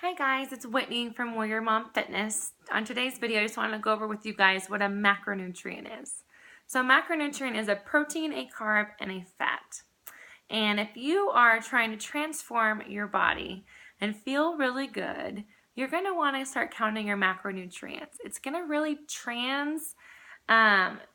Hi guys, it's Whitney from Warriormomfitness. On today's video, I just want to go over with you guys what a macronutrient is. So a macronutrient is a protein, a carb, and a fat. And if you are trying to transform your body and feel really good, you're going to want to start counting your macronutrients. It's going to really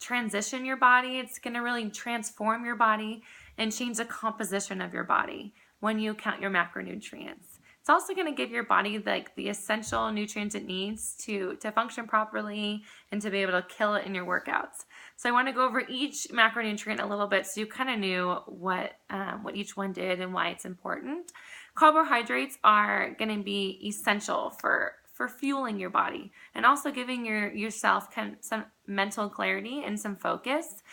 transition your body. It's going to really transform your body and change the composition of your body when you count your macronutrients. It's also going to give your body the essential nutrients it needs to function properly and to be able to kill it in your workouts. So I want to go over each macronutrient a little bit so you kind of knew what each one did and why it's important. Carbohydrates are going to be essential for fueling your body and also giving yourself some mental clarity and some focus.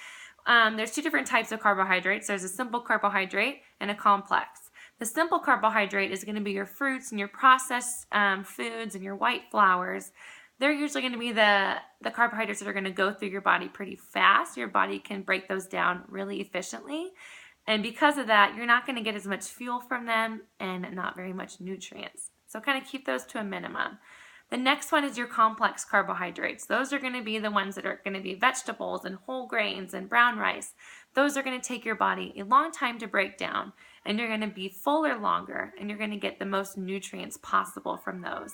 There's two different types of carbohydrates. There's a simple carbohydrate and a complex. The simple carbohydrate is going to be your fruits and your processed foods and your white flours. They're usually going to be the carbohydrates that are going to go through your body pretty fast. Your body can break those down really efficiently. And because of that, you're not going to get as much fuel from them and not very much nutrients. So kind of keep those to a minimum. The next one is your complex carbohydrates. Those are going to be the ones that are going to be vegetables and whole grains and brown rice. Those are going to take your body a long time to break down, and you're going to be fuller longer, and you're going to get the most nutrients possible from those.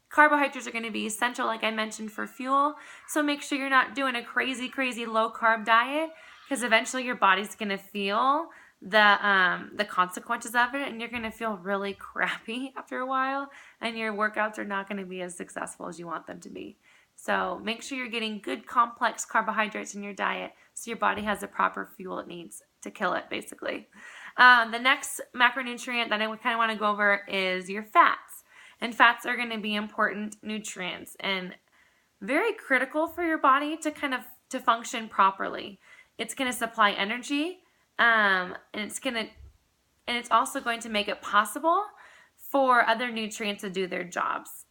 Carbohydrates are going to be essential, like I mentioned, for fuel. So make sure you're not doing a crazy low carb diet, because eventually your body's going to feel the consequences of it, and you're going to feel really crappy after a while, and your workouts are not going to be as successful as you want them to be. So make sure you're getting good complex carbohydrates in your diet so your body has the proper fuel it needs to kill it, basically. The next macronutrient that I kind of want to go over is your fats. And fats are going to be important nutrients and very critical for your body to function properly. It's going to supply energy, and it's also going to make it possible for other nutrients to do their jobs.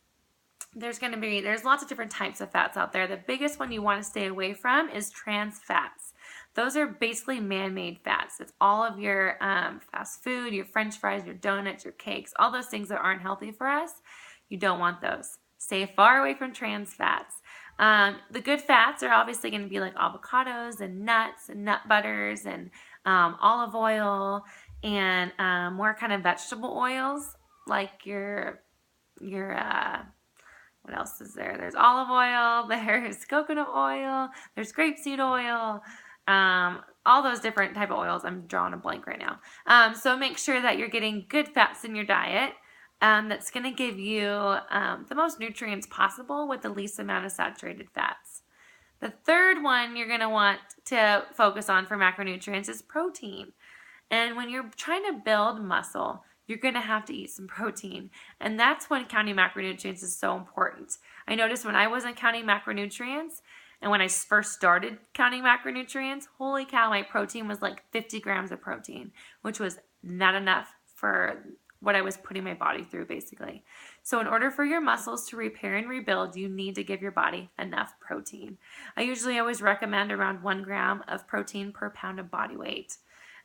There's lots of different types of fats out there. The biggest one you want to stay away from is trans fats. Those are basically man-made fats. It's all of your fast food, your french fries, your donuts, your cakes, all those things that aren't healthy for us. You don't want those. Stay far away from trans fats. The good fats are obviously going to be like avocados and nuts and nut butters and olive oil and more kind of vegetable oils like your what else is there? There's olive oil, there's coconut oil, there's grapeseed oil, all those different type of oils. I'm drawing a blank right now. So make sure that you're getting good fats in your diet. That's going to give you the most nutrients possible with the least amount of saturated fats. The third one you're going to want to focus on for macronutrients is protein. And when you're trying to build muscle, you're going to have to eat some protein. And that's when counting macronutrients is so important. I noticed when I wasn't counting macronutrients and when I first started counting macronutrients, holy cow, my protein was like 50 grams of protein, which was not enough for what I was putting my body through, basically. So in order for your muscles to repair and rebuild, you need to give your body enough protein. I usually always recommend around 1 gram of protein per pound of body weight,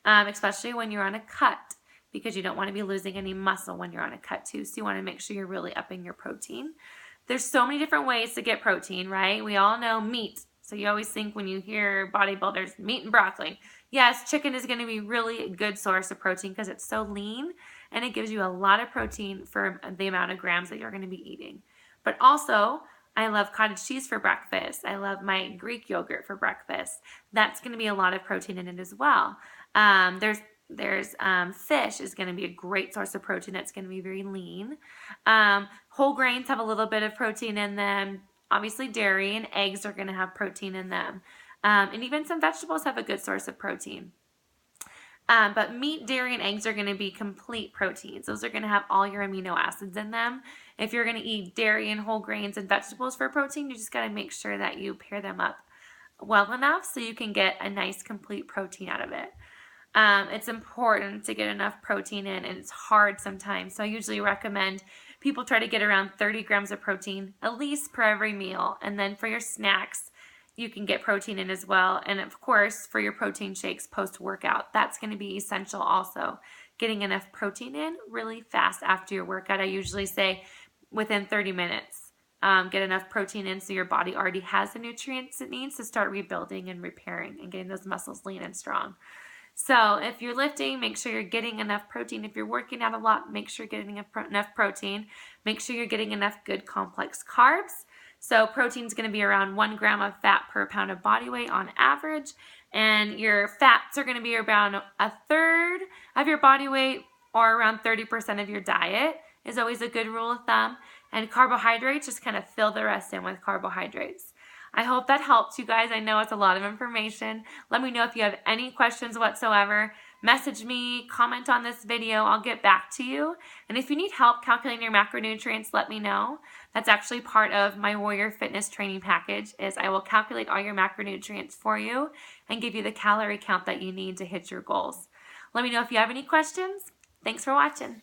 especially when you're on a cut, because you don't want to be losing any muscle when you're on a cut too. So you want to make sure you're really upping your protein. There's so many different ways to get protein, right? We all know meat. So you always think when you hear bodybuilders, meat and broccoli. Yes, chicken is going to be really a good source of protein because it's so lean and it gives you a lot of protein for the amount of grams that you're going to be eating. But also, I love cottage cheese for breakfast. I love my Greek yogurt for breakfast. That's going to be a lot of protein in it as well. There's fish is going to be a great source of protein. That's going to be very lean. Whole grains have a little bit of protein in them. Obviously, dairy and eggs are going to have protein in them. And even some vegetables have a good source of protein. But meat, dairy, and eggs are going to be complete proteins. Those are going to have all your amino acids in them. If you're going to eat dairy and whole grains and vegetables for protein, you just got to make sure that you pair them up well enough so you can get a nice complete protein out of it. It's important to get enough protein in, and it's hard sometimes. So I usually recommend people try to get around 30 grams of protein at least per every meal. And then for your snacks, you can get protein in as well. And of course, for your protein shakes post-workout, that's going to be essential also getting enough protein in really fast after your workout. I usually say within 30 minutes. Get enough protein in so your body already has the nutrients it needs to start rebuilding and repairing and getting those muscles lean and strong. So if you're lifting, make sure you're getting enough protein. If you're working out a lot, make sure you're getting enough protein. Make sure you're getting enough good complex carbs. So protein is going to be around 1 gram of fat per pound of body weight on average. And your fats are going to be around a third of your body weight, or around 30% of your diet is always a good rule of thumb. And carbohydrates, just kind of fill the rest in with carbohydrates. I hope that helps you guys. I know it's a lot of information. Let me know if you have any questions whatsoever. Message me, comment on this video. I'll get back to you. And if you need help calculating your macronutrients, let me know. That's actually part of my Warrior Fitness training package, is I will calculate all your macronutrients for you and give you the calorie count that you need to hit your goals. Let me know if you have any questions. Thanks for watching.